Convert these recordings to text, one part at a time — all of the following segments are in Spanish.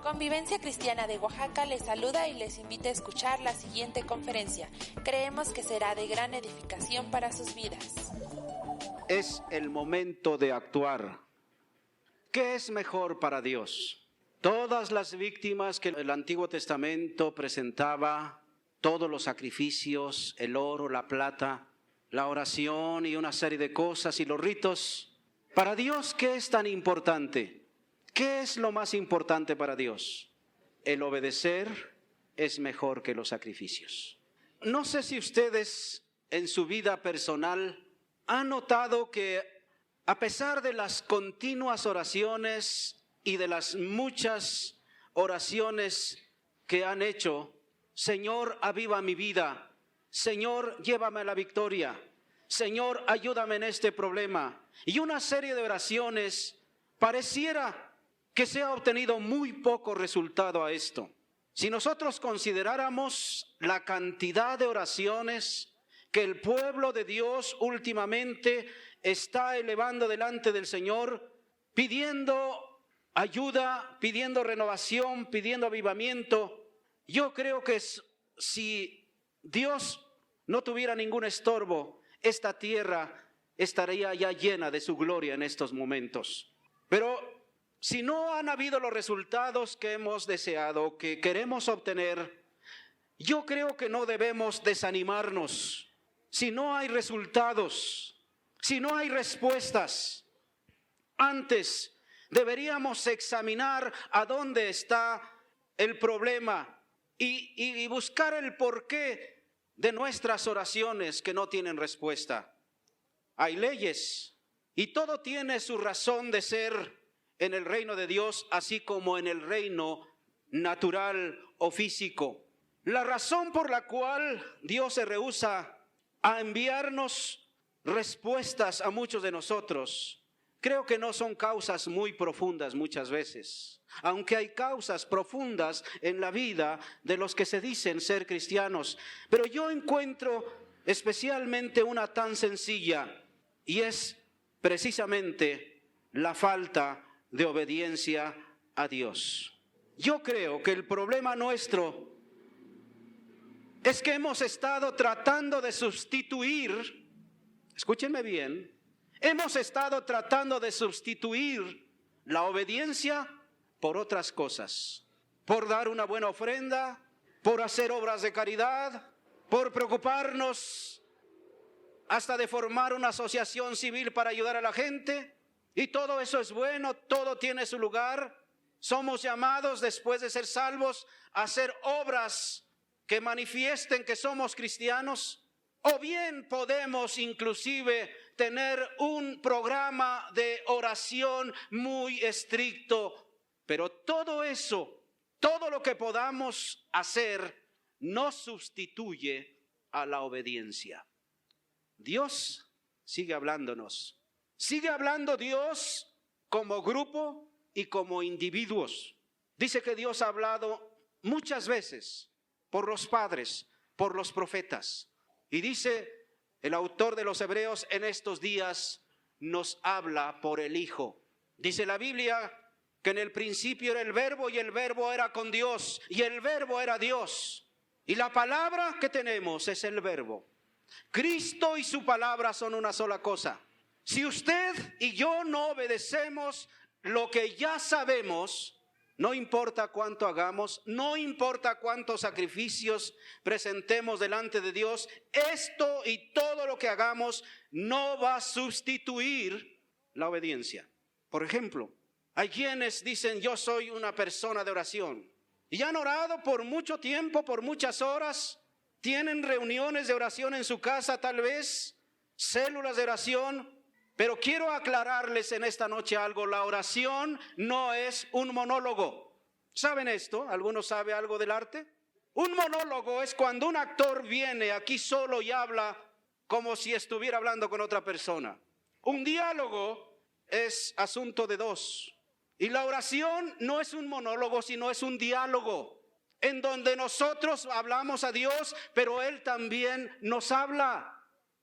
Convivencia Cristiana de Oaxaca les saluda y les invita a escuchar la siguiente conferencia. Creemos que será de gran edificación para sus vidas. Es el momento de actuar. ¿Qué es mejor para Dios? Todas las víctimas que el Antiguo Testamento presentaba, todos los sacrificios, el oro, la plata, la oración y una serie de cosas y los ritos. Para Dios, ¿qué es tan importante? ¿Qué es lo más importante para Dios? El obedecer es mejor que los sacrificios. No sé si ustedes en su vida personal han notado que a pesar de las continuas oraciones y de las muchas oraciones que han hecho, Señor, aviva mi vida, Señor, llévame a la victoria, Señor, ayúdame en este problema, y una serie de oraciones, pareciera que se ha obtenido muy poco resultado a esto. Si nosotros consideráramos la cantidad de oraciones que el pueblo de Dios últimamente está elevando delante del Señor, pidiendo ayuda, pidiendo renovación, pidiendo avivamiento, yo creo que si Dios no tuviera ningún estorbo, esta tierra estaría ya llena de su gloria en estos momentos. Pero si no han habido los resultados que hemos deseado, que queremos obtener, yo creo que no debemos desanimarnos. Si no hay resultados, si no hay respuestas, antes deberíamos examinar a dónde está el problema y buscar el porqué de nuestras oraciones que no tienen respuesta. Hay leyes y todo tiene su razón de ser en el reino de Dios, así como en el reino natural o físico. La razón por la cual Dios se rehúsa a enviarnos respuestas a muchos de nosotros, creo que no son causas muy profundas muchas veces, aunque hay causas profundas en la vida de los que se dicen ser cristianos. Pero yo encuentro especialmente una tan sencilla, y es precisamente la falta de obediencia a Dios. Yo creo que el problema nuestro es que hemos estado tratando de sustituir, escúchenme bien, hemos estado tratando de sustituir la obediencia por otras cosas, por dar una buena ofrenda, por hacer obras de caridad, por preocuparnos hasta de formar una asociación civil para ayudar a la gente. Y todo eso es bueno, todo tiene su lugar. Somos llamados, después de ser salvos, a hacer obras que manifiesten que somos cristianos. O bien podemos inclusive tener un programa de oración muy estricto. Pero todo eso, todo lo que podamos hacer, no sustituye a la obediencia. Dios sigue hablándonos. Sigue hablando Dios como grupo y como individuos. Dice que Dios ha hablado muchas veces por los padres, por los profetas. Y dice el autor de los Hebreos, en estos días nos habla por el Hijo. Dice la Biblia que en el principio era el Verbo y el Verbo era con Dios y el Verbo era Dios. Y la palabra que tenemos es el Verbo. Cristo y su palabra son una sola cosa. Si usted y yo no obedecemos lo que ya sabemos, no importa cuánto hagamos, no importa cuántos sacrificios presentemos delante de Dios, esto y todo lo que hagamos no va a sustituir la obediencia. Por ejemplo, hay quienes dicen, yo soy una persona de oración, y han orado por mucho tiempo, por muchas horas, tienen reuniones de oración en su casa tal vez, células de oración. Pero quiero aclararles en esta noche algo, la oración no es un monólogo. ¿Saben esto? ¿Alguno sabe algo del arte? Un monólogo es cuando un actor viene aquí solo y habla como si estuviera hablando con otra persona. Un diálogo es asunto de dos. Y la oración no es un monólogo, sino es un diálogo, en donde nosotros hablamos a Dios, pero Él también nos habla.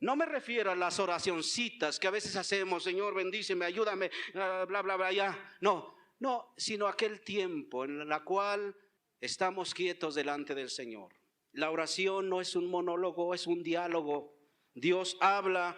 No me refiero a las oracioncitas que a veces hacemos, Señor, bendíceme, ayúdame, bla, bla, bla, ya. No, No, sino aquel tiempo en la cual estamos quietos delante del Señor. La oración no es un monólogo, es un diálogo. Dios habla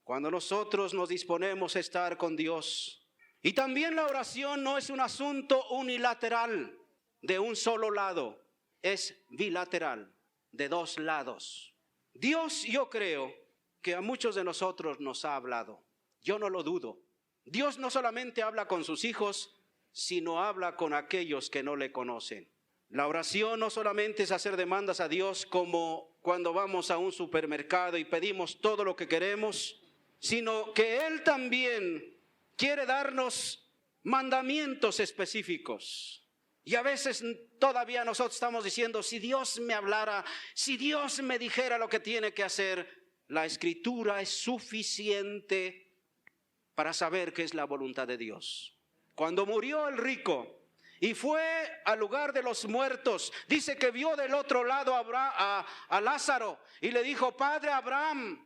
cuando nosotros nos disponemos a estar con Dios. Y también la oración no es un asunto unilateral de un solo lado, es bilateral, de dos lados. Dios, yo creo que a muchos de nosotros nos ha hablado. Yo no lo dudo. Dios no solamente habla con sus hijos, sino habla con aquellos que no le conocen. La oración no solamente es hacer demandas a Dios como cuando vamos a un supermercado y pedimos todo lo que queremos, sino que Él también quiere darnos mandamientos específicos. Y a veces todavía nosotros estamos diciendo, si Dios me hablara, si Dios me dijera lo que tiene que hacer, la Escritura es suficiente para saber qué es la voluntad de Dios. Cuando murió el rico y fue al lugar de los muertos, dice que vio del otro lado a Lázaro y le dijo, Padre Abraham,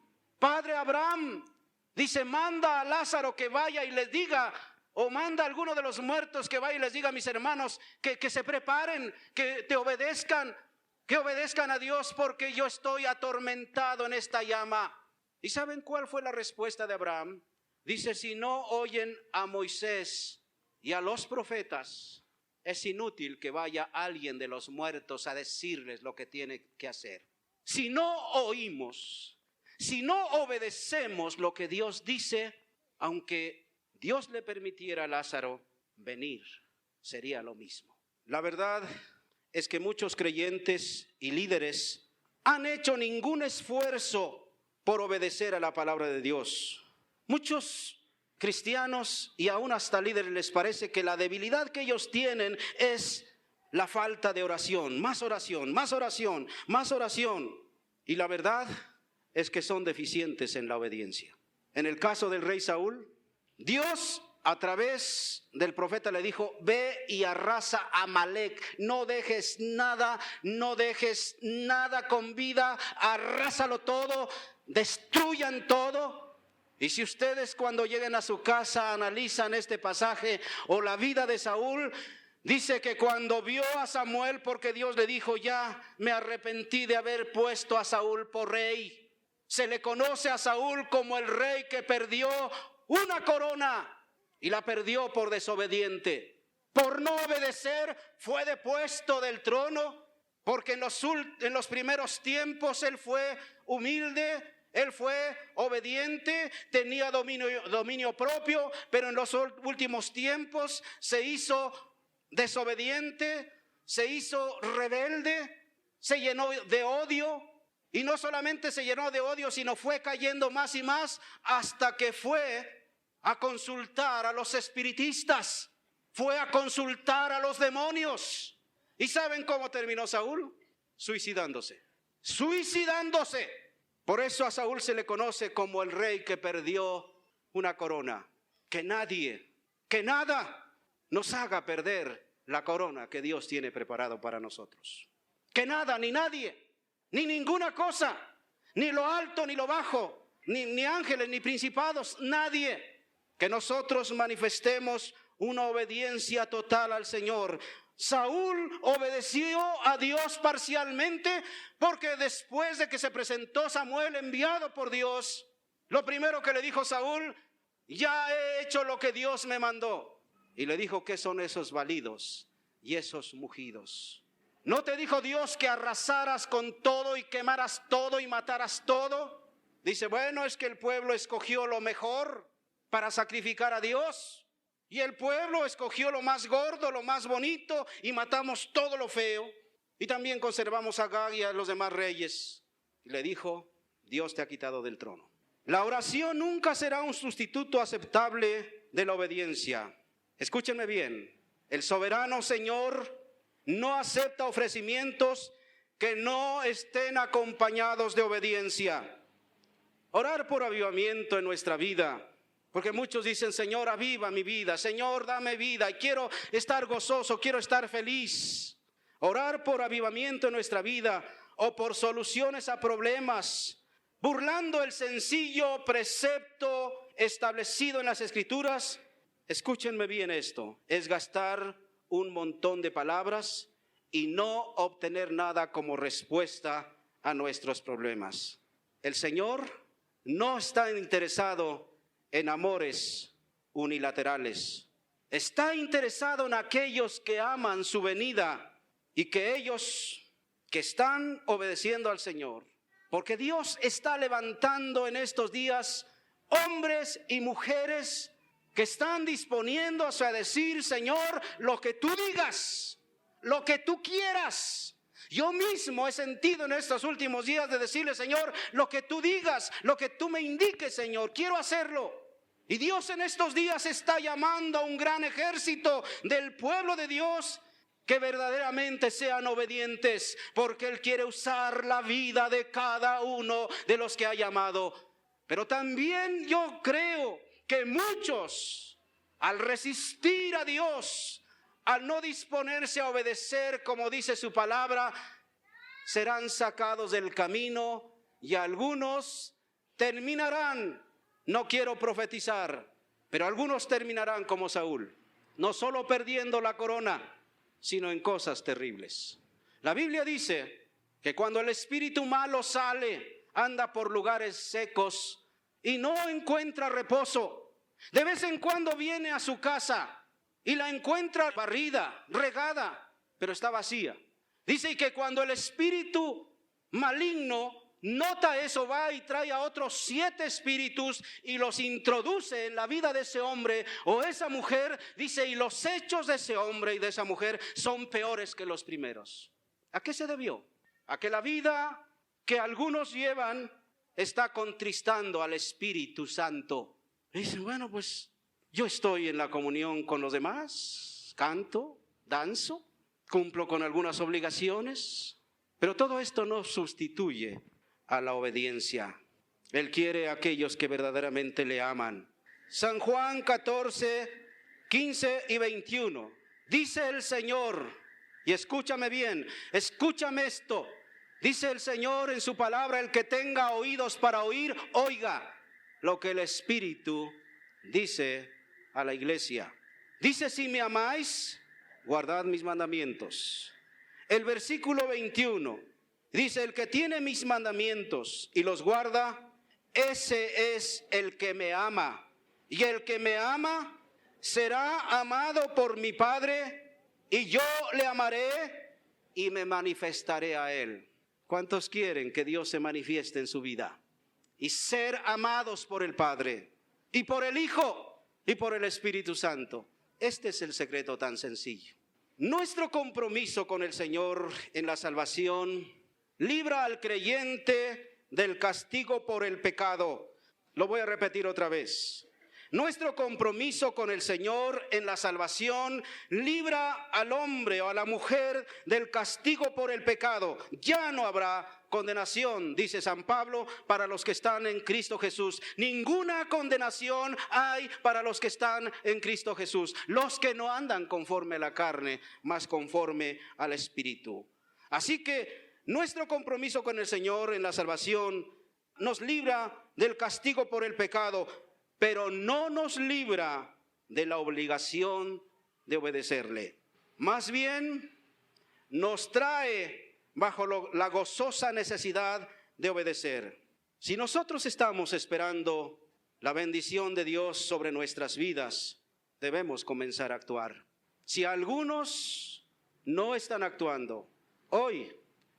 dice, manda a Lázaro que vaya y les diga, o manda a alguno de los muertos que vaya y les diga a mis hermanos que se preparen, que te obedezcan, que obedezcan a Dios porque yo estoy atormentado en esta llama. ¿Y saben cuál fue la respuesta de Abraham? Dice, si no oyen a Moisés y a los profetas, es inútil que vaya alguien de los muertos a decirles lo que tiene que hacer. Si no oímos, si no obedecemos lo que Dios dice, aunque Dios le permitiera a Lázaro venir, sería lo mismo. La verdad es que muchos creyentes y líderes han hecho ningún esfuerzo por obedecer a la palabra de Dios. Muchos cristianos y aún hasta líderes les parece que la debilidad que ellos tienen es la falta de oración. Más oración, más oración, más oración. Y la verdad es que son deficientes en la obediencia. En el caso del rey Saúl, Dios a través del profeta le dijo, ve y arrasa a Amalek, no dejes nada con vida, arrásalo todo, destruyan todo. Y si ustedes cuando lleguen a su casa analizan este pasaje o la vida de Saúl, dice que cuando vio a Samuel, porque Dios le dijo, ya me arrepentí de haber puesto a Saúl por rey. Se le conoce a Saúl como el rey que perdió una corona y la perdió por desobediente. Por no obedecer fue depuesto del trono, porque en los primeros tiempos él fue humilde, él fue obediente, tenía dominio propio, pero en los últimos tiempos se hizo desobediente, se hizo rebelde, se llenó de odio. Y no solamente se llenó de odio, sino fue cayendo más y más hasta que fue a consultar a los espiritistas, fue a consultar a los demonios. ¿Y saben cómo terminó Saúl? Suicidándose. Por eso a Saúl se le conoce como el rey que perdió una corona. Que nada nos haga perder la corona que Dios tiene preparado para nosotros. Que nada, ni nadie, ni ninguna cosa, ni lo alto, ni lo bajo, ni ángeles, ni principados, nadie. Que nosotros manifestemos una obediencia total al Señor. Saúl obedeció a Dios parcialmente porque después de que se presentó Samuel enviado por Dios, lo primero que le dijo Saúl, ya he hecho lo que Dios me mandó. Y le dijo, ¿qué son esos balidos y esos mugidos? ¿No te dijo Dios que arrasaras con todo y quemaras todo y mataras todo? Dice, bueno, es que el pueblo escogió lo mejor para sacrificar a Dios. Y el pueblo escogió lo más gordo, lo más bonito, y matamos todo lo feo. Y también conservamos a Agag y a los demás reyes. Y le dijo, Dios te ha quitado del trono. La oración nunca será un sustituto aceptable de la obediencia. Escúchenme bien, el soberano Señor no acepta ofrecimientos que no estén acompañados de obediencia. Orar por avivamiento en nuestra vida. Porque muchos dicen, Señor, aviva mi vida, Señor, dame vida, y quiero estar gozoso, quiero estar feliz. Orar por avivamiento en nuestra vida o por soluciones a problemas, burlando el sencillo precepto establecido en las Escrituras, escúchenme bien esto, es gastar un montón de palabras y no obtener nada como respuesta a nuestros problemas. El Señor no está interesado en amores unilaterales. Está interesado en aquellos que aman su venida y que ellos que están obedeciendo al Señor. Porque Dios está levantando en estos días hombres y mujeres que están disponiéndose a decir: Señor, lo que tú digas, lo que tú quieras. Yo mismo he sentido en estos últimos días de decirle: Señor, lo que tú digas, lo que tú me indiques, Señor, quiero hacerlo. Y Dios en estos días está llamando a un gran ejército del pueblo de Dios que verdaderamente sean obedientes, porque Él quiere usar la vida de cada uno de los que ha llamado. Pero también yo creo que muchos, al resistir a Dios, al no disponerse a obedecer como dice su palabra, serán sacados del camino y algunos terminarán, no quiero profetizar, pero algunos terminarán como Saúl, no solo perdiendo la corona, sino en cosas terribles. La Biblia dice que cuando el espíritu malo sale, anda por lugares secos y no encuentra reposo. De vez en cuando viene a su casa y la encuentra barrida, regada, pero está vacía. Dice que cuando el espíritu maligno nota eso, va y trae a otros 7 espíritus y los introduce en la vida de ese hombre o esa mujer. Dice, y los hechos de ese hombre y de esa mujer son peores que los primeros. ¿A qué se debió? A que la vida que algunos llevan está contristando al Espíritu Santo. Y dicen, bueno, pues yo estoy en la comunión con los demás, canto, danzo, cumplo con algunas obligaciones, pero todo esto no sustituye a la obediencia. Él quiere a aquellos que verdaderamente le aman. San Juan 14, 15 y 21. Dice el Señor, y escúchame bien, escúchame esto. Dice el Señor en su palabra: el que tenga oídos para oír, oiga lo que el Espíritu dice a la iglesia. Dice, si me amáis, guardad mis mandamientos. El versículo 21 dice, el que tiene mis mandamientos y los guarda, ese es el que me ama. Y el que me ama será amado por mi Padre, y yo le amaré y me manifestaré a él. ¿Cuántos quieren que Dios se manifieste en su vida y ser amados por el Padre y por el Hijo y por el Espíritu Santo? Este es el secreto tan sencillo. Nuestro compromiso con el Señor en la salvación libra al creyente del castigo por el pecado. Lo voy a repetir otra vez. Nuestro compromiso con el Señor en la salvación libra al hombre o a la mujer del castigo por el pecado. Ya no habrá condenación, dice San Pablo, para los que están en Cristo Jesús. Ninguna condenación hay para los que están en Cristo Jesús. Los que no andan conforme a la carne, mas conforme al Espíritu. Así que nuestro compromiso con el Señor en la salvación nos libra del castigo por el pecado, pero no nos libra de la obligación de obedecerle. Más bien, nos trae bajo la gozosa necesidad de obedecer. Si nosotros estamos esperando la bendición de Dios sobre nuestras vidas, debemos comenzar a actuar. Si algunos no están actuando, hoy,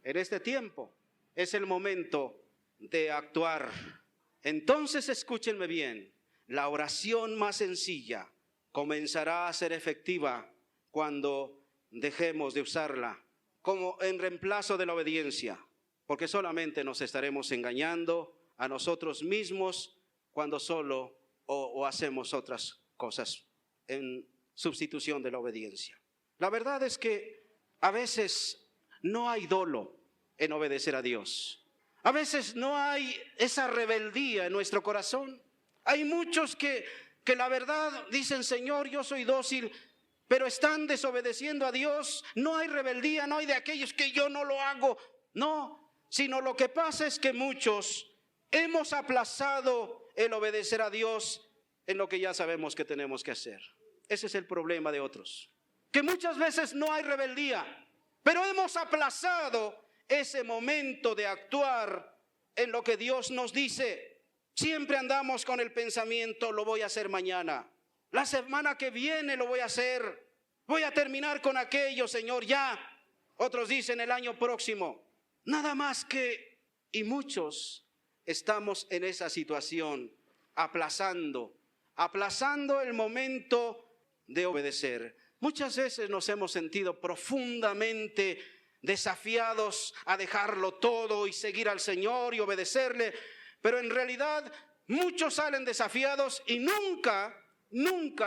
en este tiempo, es el momento de actuar. Entonces, escúchenme bien. La oración más sencilla comenzará a ser efectiva cuando dejemos de usarla como en reemplazo de la obediencia, porque solamente nos estaremos engañando a nosotros mismos cuando solo o hacemos otras cosas en sustitución de la obediencia. La verdad es que a veces no hay dolo en obedecer a Dios. A veces no hay esa rebeldía en nuestro corazón. Hay muchos que la verdad dicen, Señor, yo soy dócil, pero están desobedeciendo a Dios. No hay rebeldía, no hay de aquellos que yo no lo hago. No, sino lo que pasa es que muchos hemos aplazado el obedecer a Dios en lo que ya sabemos que tenemos que hacer. Ese es el problema de otros, que muchas veces no hay rebeldía, pero hemos aplazado ese momento de actuar en lo que Dios nos dice. Siempre andamos con el pensamiento, lo voy a hacer mañana, la semana que viene lo voy a hacer, voy a terminar con aquello, Señor, ya. Otros dicen el año próximo. Nada más que, y muchos estamos en esa situación, aplazando el momento de obedecer. Muchas veces nos hemos sentido profundamente desafiados a dejarlo todo y seguir al Señor y obedecerle, pero en realidad muchos salen desafiados y nunca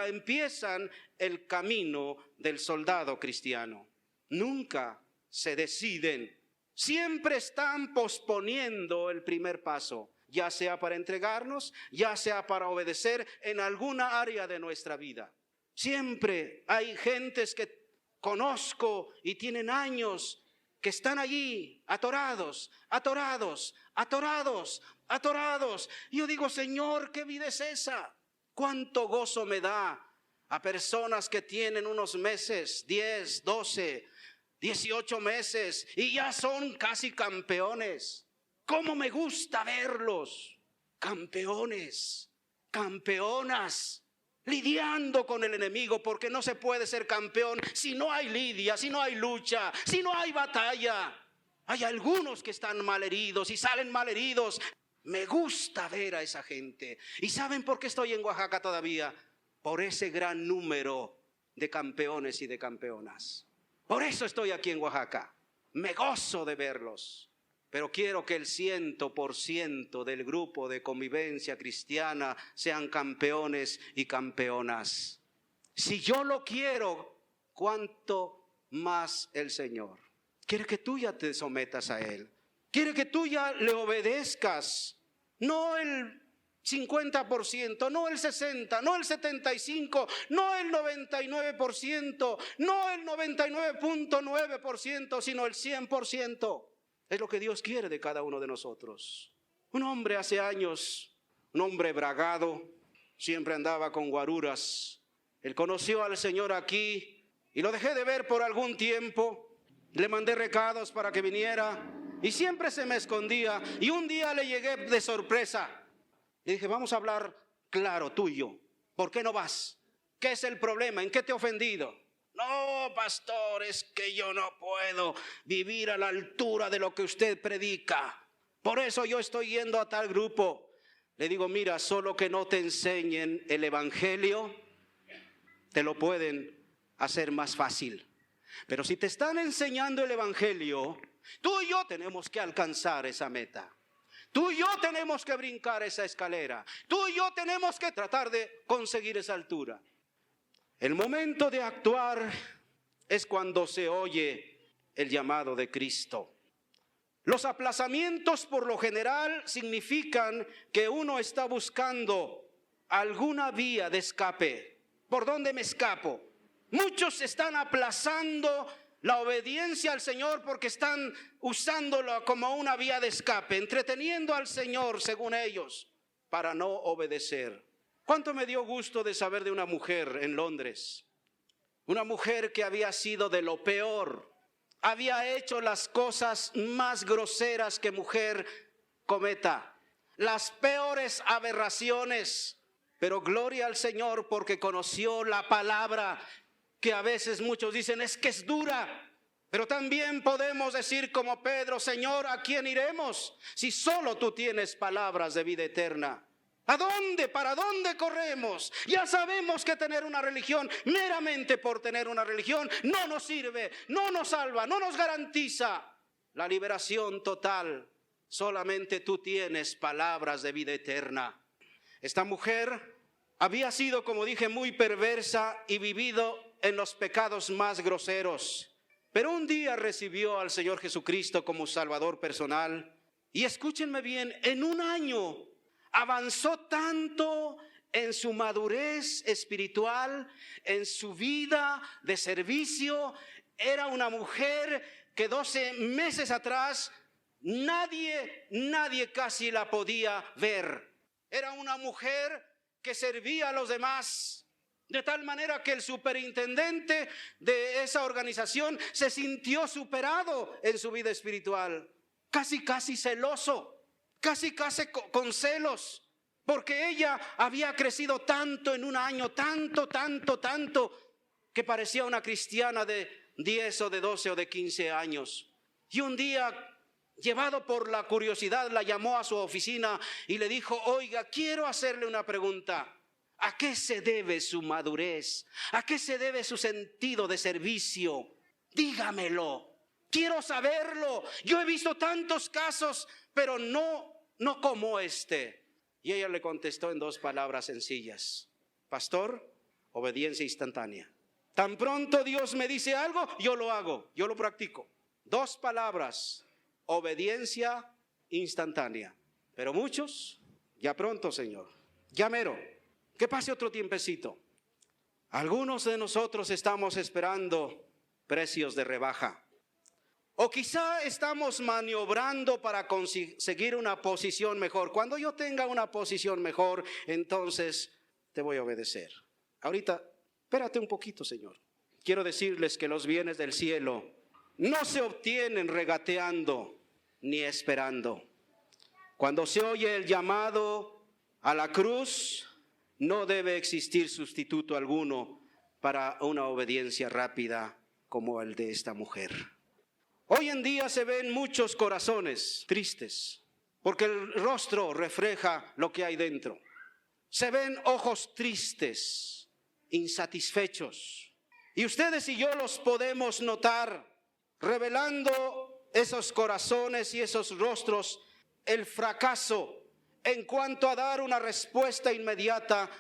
empiezan el camino del soldado cristiano. Nunca se deciden. Siempre están posponiendo el primer paso, ya sea para entregarnos, ya sea para obedecer en alguna área de nuestra vida. Siempre hay gentes que conozco y tienen años que están allí atorados. Y yo digo, Señor, ¿qué vida es esa? ¿Cuánto gozo me da a personas que tienen unos meses, 10, 12, 18 meses y ya son casi campeones? ¿Cómo me gusta verlos? Campeones, campeonas, lidiando con el enemigo, porque no se puede ser campeón si no hay lidia, si no hay lucha, si no hay batalla. Hay algunos que están malheridos y salen malheridos. Me gusta ver a esa gente. ¿Y saben por qué estoy en Oaxaca todavía? Por ese gran número de campeones y de campeonas. Por eso estoy aquí en Oaxaca. Me gozo de verlos. Pero quiero que el 100% del grupo de convivencia cristiana sean campeones y campeonas. Si yo lo quiero, ¿cuánto más el Señor? Quiere que tú ya te sometas a Él. Quiere que tú ya le obedezcas. No el 50%, no el 60%, no el 75%, no el 99%, no el 99.9%, sino el 100%. Es lo que Dios quiere de cada uno de nosotros. Un hombre hace años, un hombre bragado, siempre andaba con guaruras. Él conoció al Señor aquí y lo dejé de ver por algún tiempo. Le mandé recados para que viniera y siempre se me escondía. Y un día le llegué de sorpresa. Le dije, vamos a hablar claro, tú y yo. ¿Por qué no vas? ¿Qué es el problema? ¿En qué te he ofendido? No, pastor, es que yo no puedo vivir a la altura de lo que usted predica. Por eso yo estoy yendo a tal grupo. Le digo, mira, solo que no te enseñen el evangelio, te lo pueden hacer más fácil. Pero si te están enseñando el evangelio, tú y yo tenemos que alcanzar esa meta. Tú y yo tenemos que brincar esa escalera. Tú y yo tenemos que tratar de conseguir esa altura. El momento de actuar es cuando se oye el llamado de Cristo. Los aplazamientos por lo general significan que uno está buscando alguna vía de escape. ¿Por dónde me escapo? Muchos están aplazando la obediencia al Señor porque están usándolo como una vía de escape, entreteniendo al Señor según ellos para no obedecer. ¿Cuánto me dio gusto de saber de una mujer en Londres? Una mujer que había sido de lo peor, había hecho las cosas más groseras que mujer cometa, las peores aberraciones, pero gloria al Señor porque conoció la palabra, que a veces muchos dicen es que es dura. Pero también podemos decir como Pedro, Señor, ¿a quién iremos si solo tú tienes palabras de vida eterna? ¿A dónde? ¿Para dónde corremos? Ya sabemos que tener una religión meramente por tener una religión no nos sirve, no nos salva, no nos garantiza la liberación total. Solamente tú tienes palabras de vida eterna. Esta mujer había sido, como dije, muy perversa y vivido en los pecados más groseros. Pero un día recibió al Señor Jesucristo como Salvador personal. Y escúchenme bien, en un año avanzó tanto en su madurez espiritual, en su vida de servicio. Era una mujer que 12 meses atrás nadie casi la podía ver. Era una mujer que servía a los demás. De tal manera que el superintendente de esa organización se sintió superado en su vida espiritual, casi celoso, casi con celos, porque ella había crecido tanto en un año, tanto, que parecía una cristiana de 10 o de 12 o de 15 años. Y un día, llevado por la curiosidad, la llamó a su oficina y le dijo: oiga, quiero hacerle una pregunta. ¿A qué se debe su madurez? ¿A qué se debe su sentido de servicio? Dígamelo. Quiero saberlo. Yo he visto tantos casos, pero no como este. Y ella le contestó en 2 palabras sencillas: pastor, obediencia instantánea. Tan pronto Dios me dice algo, yo lo hago, yo lo practico. 2 palabras: obediencia instantánea. Pero muchos, ya pronto, Señor, ya mero, que pase otro tiempecito. Algunos de nosotros estamos esperando precios de rebaja. O quizá estamos maniobrando para conseguir una posición mejor. Cuando yo tenga una posición mejor, entonces te voy a obedecer. Ahorita, espérate un poquito, Señor. Quiero decirles que los bienes del cielo no se obtienen regateando ni esperando. Cuando se oye el llamado a la cruz, no debe existir sustituto alguno para una obediencia rápida como el de esta mujer. Hoy en día se ven muchos corazones tristes, porque el rostro refleja lo que hay dentro. Se ven ojos tristes, insatisfechos. Y ustedes y yo los podemos notar, revelando esos corazones y esos rostros, el fracaso en cuanto a dar una respuesta inmediata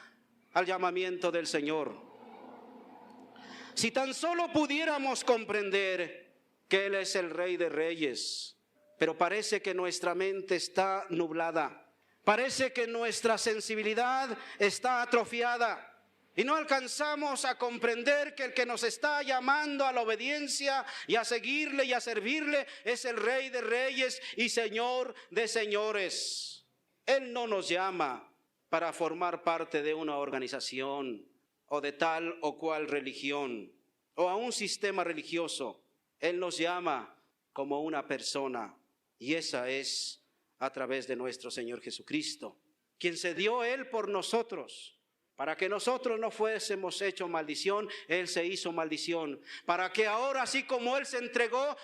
al llamamiento del Señor. Si tan solo pudiéramos comprender que Él es el Rey de Reyes, pero parece que nuestra mente está nublada, parece que nuestra sensibilidad está atrofiada y no alcanzamos a comprender que el que nos está llamando a la obediencia y a seguirle y a servirle es el Rey de Reyes y Señor de Señores. Él no nos llama para formar parte de una organización o de tal o cual religión o a un sistema religioso. Él nos llama como una persona, y esa es a través de nuestro Señor Jesucristo, quien se dio Él por nosotros, para que nosotros no fuésemos hechos maldición. Él se hizo maldición, para que ahora, así como Él se entregó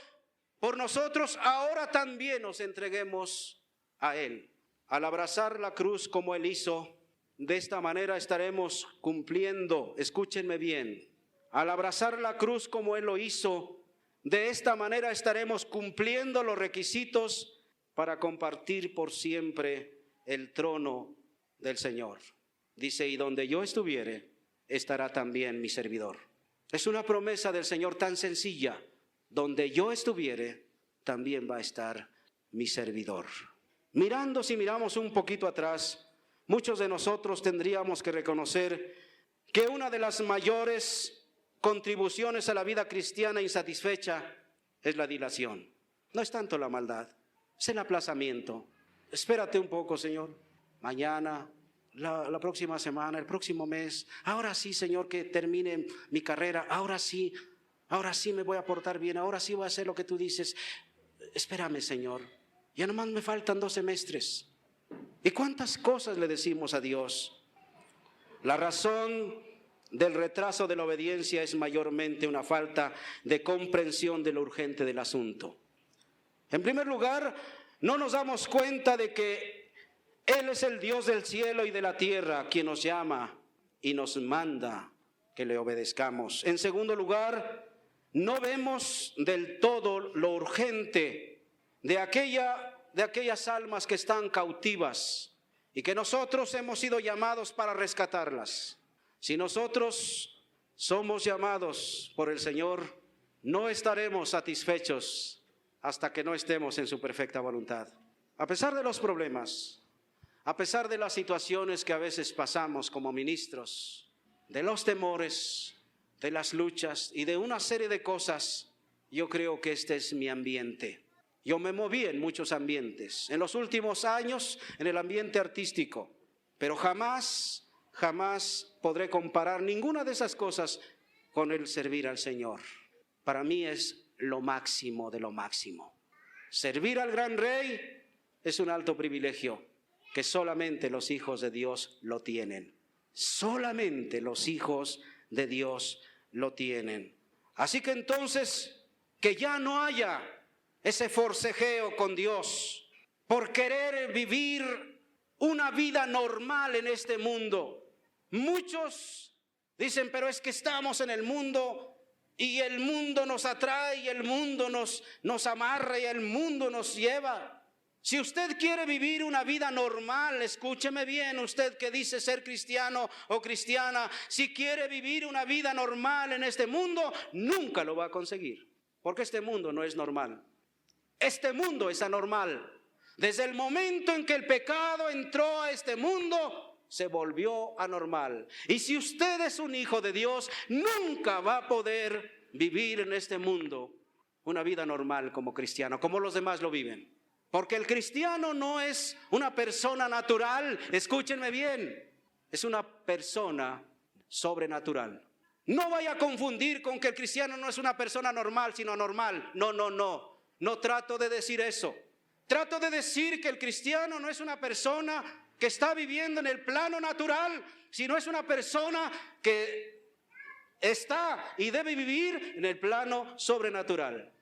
por nosotros, ahora también nos entreguemos a Él. Al abrazar la cruz como Él hizo, de esta manera estaremos cumpliendo, escúchenme bien, al abrazar la cruz como Él lo hizo, de esta manera estaremos cumpliendo los requisitos para compartir por siempre el trono del Señor. Dice: y donde yo estuviere, estará también mi servidor. Es una promesa del Señor tan sencilla: donde yo estuviere, también va a estar mi servidor. Si miramos un poquito atrás, muchos de nosotros tendríamos que reconocer que una de las mayores contribuciones a la vida cristiana insatisfecha es la dilación. No es tanto la maldad, es el aplazamiento. Espérate un poco, Señor, mañana, la próxima semana, el próximo mes. Ahora sí, Señor, que termine mi carrera. Ahora sí me voy a portar bien. Ahora sí voy a hacer lo que tú dices. Espérame, Señor, ya nomás me faltan 2 semestres. ¿Y cuántas cosas le decimos a Dios? La razón del retraso de la obediencia es mayormente una falta de comprensión de lo urgente del asunto. En primer lugar, no nos damos cuenta de que Él es el Dios del cielo y de la tierra, quien nos llama y nos manda que le obedezcamos. En segundo lugar, no vemos del todo lo urgente de aquellas almas que están cautivas y que nosotros hemos sido llamados para rescatarlas. Si nosotros somos llamados por el Señor, no estaremos satisfechos hasta que no estemos en su perfecta voluntad. A pesar de los problemas, a pesar de las situaciones que a veces pasamos como ministros, de los temores, de las luchas y de una serie de cosas, yo creo que este es mi ambiente. Yo me moví en muchos ambientes, en los últimos años en el ambiente artístico, pero jamás jamás podré comparar ninguna de esas cosas con el servir al Señor. Para mí es lo máximo de lo máximo. Servir al gran Rey es un alto privilegio que solamente los hijos de Dios lo tienen. Solamente los hijos de Dios lo tienen. Así que entonces, que ya no haya ese forcejeo con Dios por querer vivir una vida normal en este mundo. Muchos dicen, pero es que estamos en el mundo y el mundo nos atrae y el mundo nos amarra y el mundo nos lleva. Si usted quiere vivir una vida normal, escúcheme bien, usted que dice ser cristiano o cristiana, si quiere vivir una vida normal en este mundo, nunca lo va a conseguir, porque este mundo no es normal. Este mundo es anormal. Desde el momento en que el pecado entró a este mundo, se volvió anormal. Y si usted es un hijo de Dios, nunca va a poder vivir en este mundo una vida normal como cristiano, como los demás lo viven. Porque el cristiano no es una persona natural, escúchenme bien, es una persona sobrenatural. No vaya a confundir con que el cristiano no es una persona normal, sino anormal. No trato de decir eso. Trato de decir que el cristiano no es una persona que está viviendo en el plano natural, sino es una persona que está y debe vivir en el plano sobrenatural.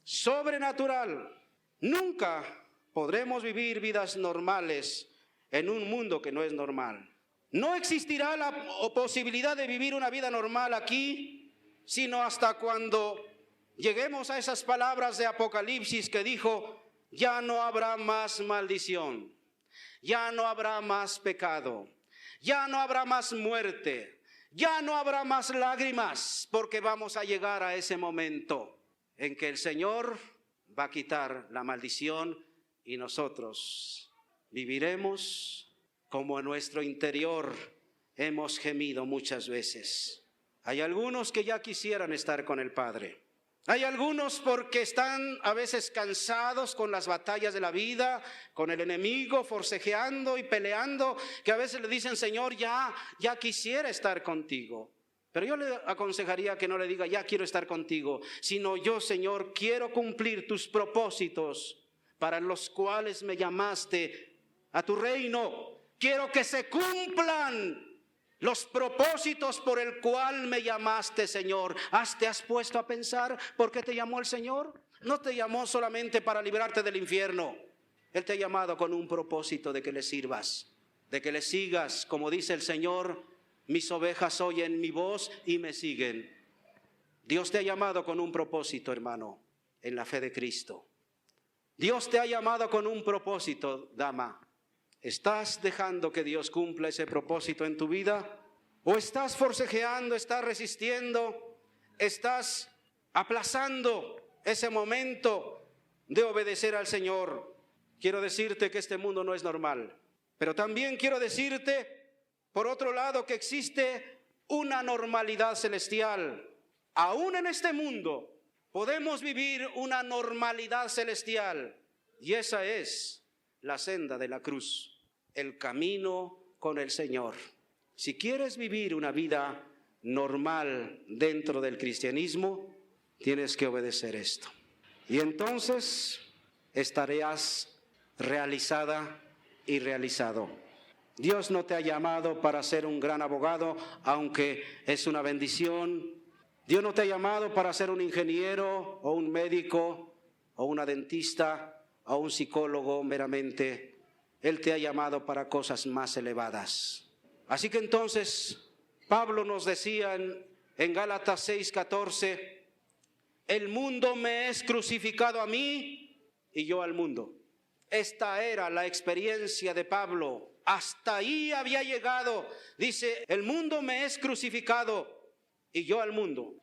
Sobrenatural. Nunca podremos vivir vidas normales en un mundo que no es normal. No existirá la posibilidad de vivir una vida normal aquí, sino hasta cuando lleguemos a esas palabras de Apocalipsis que dijo: ya no habrá más maldición, ya no habrá más pecado, ya no habrá más muerte, ya no habrá más lágrimas, porque vamos a llegar a ese momento en que el Señor va a quitar la maldición y nosotros viviremos como en nuestro interior hemos gemido muchas veces. Hay algunos que ya quisieran estar con el Padre. Hay algunos porque están a veces cansados con las batallas de la vida, con el enemigo forcejeando y peleando, que a veces le dicen: Señor, ya quisiera estar contigo. Pero yo le aconsejaría que no le diga: ya quiero estar contigo, sino: yo, Señor, quiero cumplir tus propósitos para los cuales me llamaste a tu reino. Quiero que se cumplan los propósitos por el cual me llamaste, Señor. ¿Te has puesto a pensar por qué te llamó el Señor? No te llamó solamente para librarte del infierno. Él te ha llamado con un propósito de que le sirvas, de que le sigas, como dice el Señor: mis ovejas oyen mi voz y me siguen. Dios te ha llamado con un propósito, hermano, en la fe de Cristo. Dios te ha llamado con un propósito, dama. ¿Estás dejando que Dios cumpla ese propósito en tu vida? ¿O estás forcejeando, estás resistiendo, estás aplazando ese momento de obedecer al Señor? Quiero decirte que este mundo no es normal, pero también quiero decirte, por otro lado, que existe una normalidad celestial. Aún en este mundo podemos vivir una normalidad celestial, y esa es la senda de la cruz, el camino con el Señor. Si quieres vivir una vida normal dentro del cristianismo, tienes que obedecer esto. Y entonces estarás realizada y realizado. Dios no te ha llamado para ser un gran abogado, aunque es una bendición. Dios no te ha llamado para ser un ingeniero o un médico o una dentista o un psicólogo meramente. Él te ha llamado para cosas más elevadas. Así que entonces Pablo nos decía en Gálatas 6:14: el mundo me es crucificado a mí y yo al mundo. Esta era la experiencia de Pablo. Hasta ahí había llegado. Dice: el mundo me es crucificado y yo al mundo.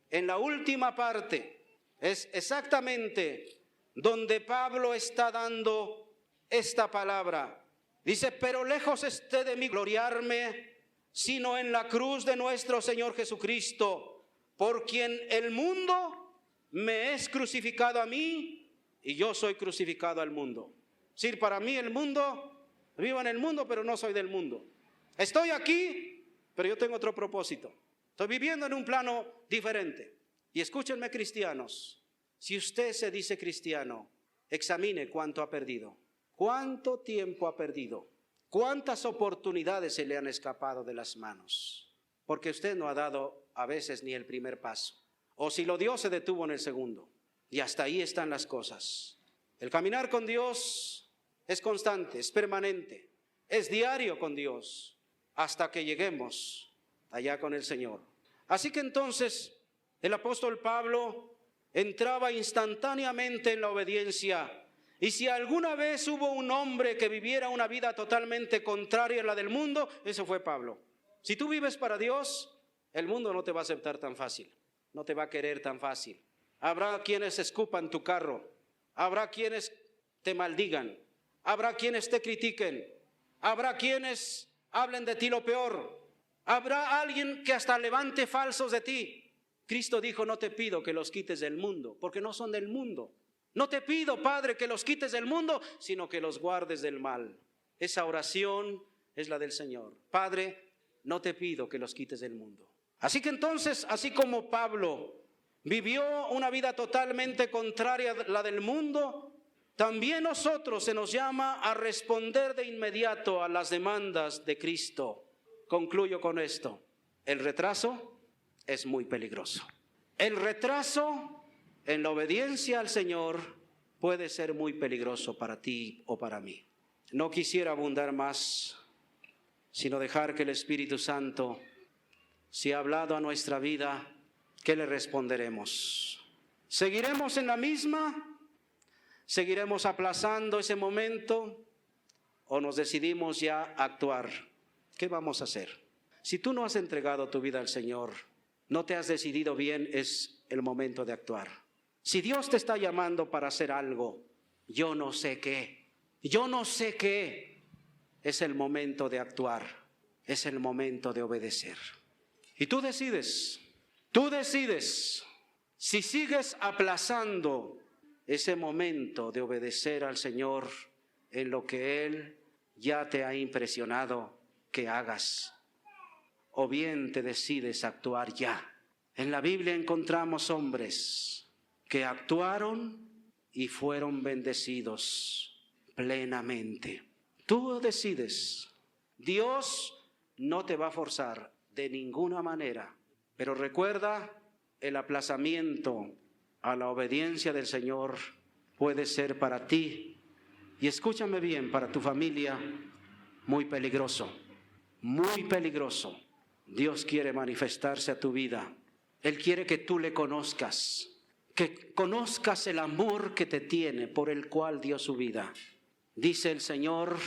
En la última parte es exactamente donde Pablo está dando esta palabra. Dice: pero lejos esté de mí gloriarme, sino en la cruz de nuestro Señor Jesucristo, por quien el mundo me es crucificado a mí y yo soy crucificado al mundo. Es decir, para mí el mundo, vivo en el mundo, pero no soy del mundo. Estoy aquí, pero yo tengo otro propósito. Estoy viviendo en un plano diferente. Y escúchenme, cristianos, si usted se dice cristiano, examine cuánto ha perdido, cuánto tiempo ha perdido, cuántas oportunidades se le han escapado de las manos, porque usted no ha dado a veces ni el primer paso, o si lo dio se detuvo en el segundo, y hasta ahí están las cosas. El caminar con Dios es constante, es permanente, es diario con Dios, hasta que lleguemos allá con el Señor. Así que entonces el apóstol Pablo entraba instantáneamente en la obediencia. Y si alguna vez hubo un hombre que viviera una vida totalmente contraria a la del mundo, ese fue Pablo. Si tú vives para Dios, el mundo no te va a aceptar tan fácil, no te va a querer tan fácil. Habrá quienes escupan tu carro, habrá quienes te maldigan, habrá quienes te critiquen, habrá quienes hablen de ti lo peor, habrá alguien que hasta levante falsos de ti. Cristo dijo, no te pido que los quites del mundo, porque no son del mundo. No te pido, Padre, que los quites del mundo, sino que los guardes del mal. Esa oración es la del Señor. Padre, no te pido que los quites del mundo. Así que entonces, así como Pablo vivió una vida totalmente contraria a la del mundo, también nosotros se nos llama a responder de inmediato a las demandas de Cristo. Concluyo con esto. El retraso es muy peligroso. El retraso en la obediencia al Señor puede ser muy peligroso para ti o para mí. No quisiera abundar más, sino dejar que el Espíritu Santo, si ha hablado a nuestra vida, ¿qué le responderemos? ¿Seguiremos en la misma? ¿Seguiremos aplazando ese momento? ¿O nos decidimos ya a actuar? ¿Qué vamos a hacer? Si tú no has entregado tu vida al Señor, no te has decidido bien, es el momento de actuar. Si Dios te está llamando para hacer algo, yo no sé qué, es el momento de actuar, es el momento de obedecer. Y tú decides, si sigues aplazando ese momento de obedecer al Señor en lo que Él ya te ha impresionado que hagas, o bien te decides actuar ya. En la Biblia encontramos hombres que actuaron y fueron bendecidos plenamente. Tú decides. Dios no te va a forzar de ninguna manera, pero recuerda, el aplazamiento a la obediencia del Señor puede ser para ti, y escúchame bien, para tu familia, muy peligroso, muy peligroso. Dios quiere manifestarse a tu vida. Él quiere que tú le conozcas, que conozcas el amor que te tiene, por el cual dio su vida. Dice el Señor,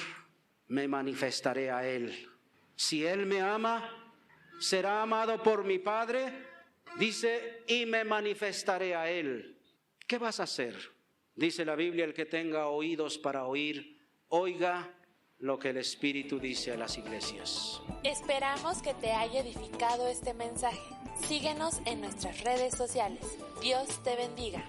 me manifestaré a Él. Si Él me ama, será amado por mi Padre. Dice, y me manifestaré a Él. ¿Qué vas a hacer? Dice la Biblia, el que tenga oídos para oír, oiga lo que el Espíritu dice a las iglesias. Esperamos que te haya edificado este mensaje. Síguenos en nuestras redes sociales. Dios te bendiga.